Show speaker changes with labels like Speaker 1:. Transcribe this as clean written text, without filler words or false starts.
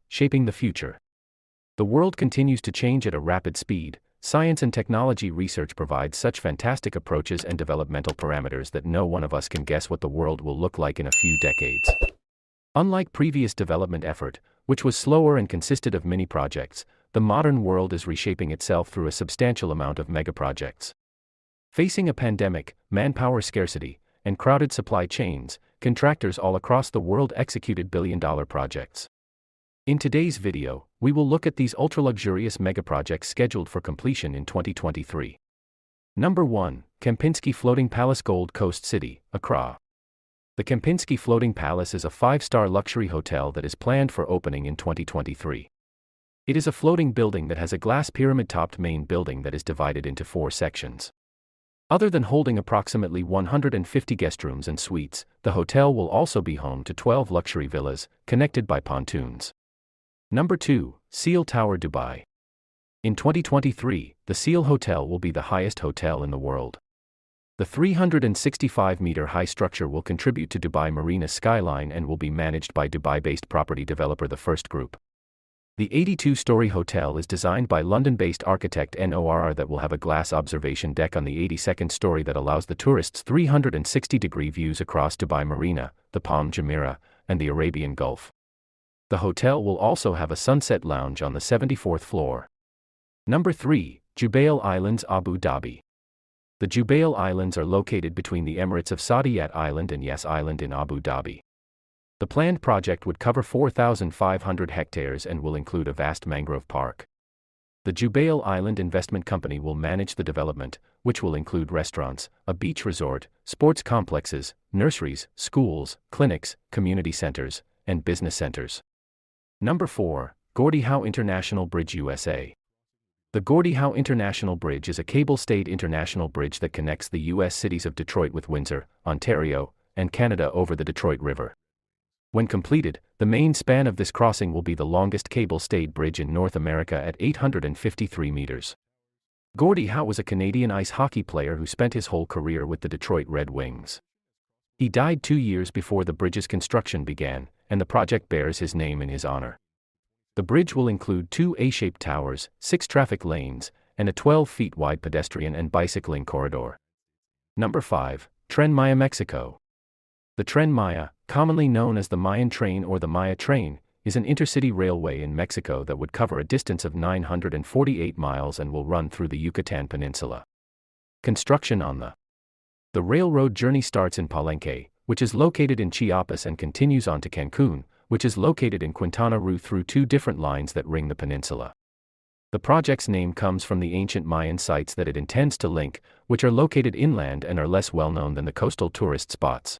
Speaker 1: shaping the future. The world continues to change at a rapid speed. Science and technology research provides such fantastic approaches and developmental parameters that no one of us can guess what the world will look like in a few decades. Unlike previous development effort, which was slower and consisted of mini projects, the modern world is reshaping itself through a substantial amount of megaprojects. Facing a pandemic, manpower scarcity, and crowded supply chains, contractors all across the world executed billion-dollar projects. In today's video, we will look at these ultra-luxurious megaprojects scheduled for completion in 2023. Number 1. Kempinski Floating Palace, Gold Coast City, Accra. The Kempinski Floating Palace is a 5-star luxury hotel that is planned for opening in 2023. It is a floating building that has a glass pyramid-topped main building that is divided into 4 sections. Other than holding approximately 150 guest rooms and suites, the hotel will also be home to 12 luxury villas, connected by pontoons. Number 2. Seal Tower, Dubai. In 2023, the Seal Hotel will be the highest hotel in the world. The 365-meter-high structure will contribute to Dubai Marina's skyline and will be managed by Dubai-based property developer The First Group. The 82-story hotel is designed by London-based architect NORR that will have a glass observation deck on the 82nd story that allows the tourists 360-degree views across Dubai Marina, the Palm Jumeirah, and the Arabian Gulf. The hotel will also have a sunset lounge on the 74th floor. Number 3. Jubail Islands, Abu Dhabi. The Jubail Islands are located between the Emirates of Saadiyat Island and Yas Island in Abu Dhabi. The planned project would cover 4,500 hectares and will include a vast mangrove park. The Jubail Island Investment Company will manage the development, which will include restaurants, a beach resort, sports complexes, nurseries, schools, clinics, community centers, and business centers. Number 4. Gordie Howe International Bridge, USA. The Gordie Howe International Bridge is a cable-stayed international bridge that connects the U.S. cities of Detroit with Windsor, Ontario, and Canada over the Detroit River. When completed, the main span of this crossing will be the longest cable-stayed bridge in North America at 853 meters. Gordie Howe was a Canadian ice hockey player who spent his whole career with the Detroit Red Wings. He died 2 years before the bridge's construction began, and the project bears his name in his honor. The bridge will include 2 A-shaped towers, 6 traffic lanes, and a 12-feet-wide pedestrian and bicycling corridor. Number 5. Tren Maya, Mexico. The Tren Maya, commonly known as the Mayan Train or the Maya Train, is an intercity railway in Mexico that would cover a distance of 948 miles and will run through the Yucatan Peninsula. Construction on the railroad journey starts in Palenque, which is located in Chiapas, and continues on to Cancun, which is located in Quintana Roo, through 2 different lines that ring the peninsula. The project's name comes from the ancient Mayan sites that it intends to link, which are located inland and are less well known than the coastal tourist spots.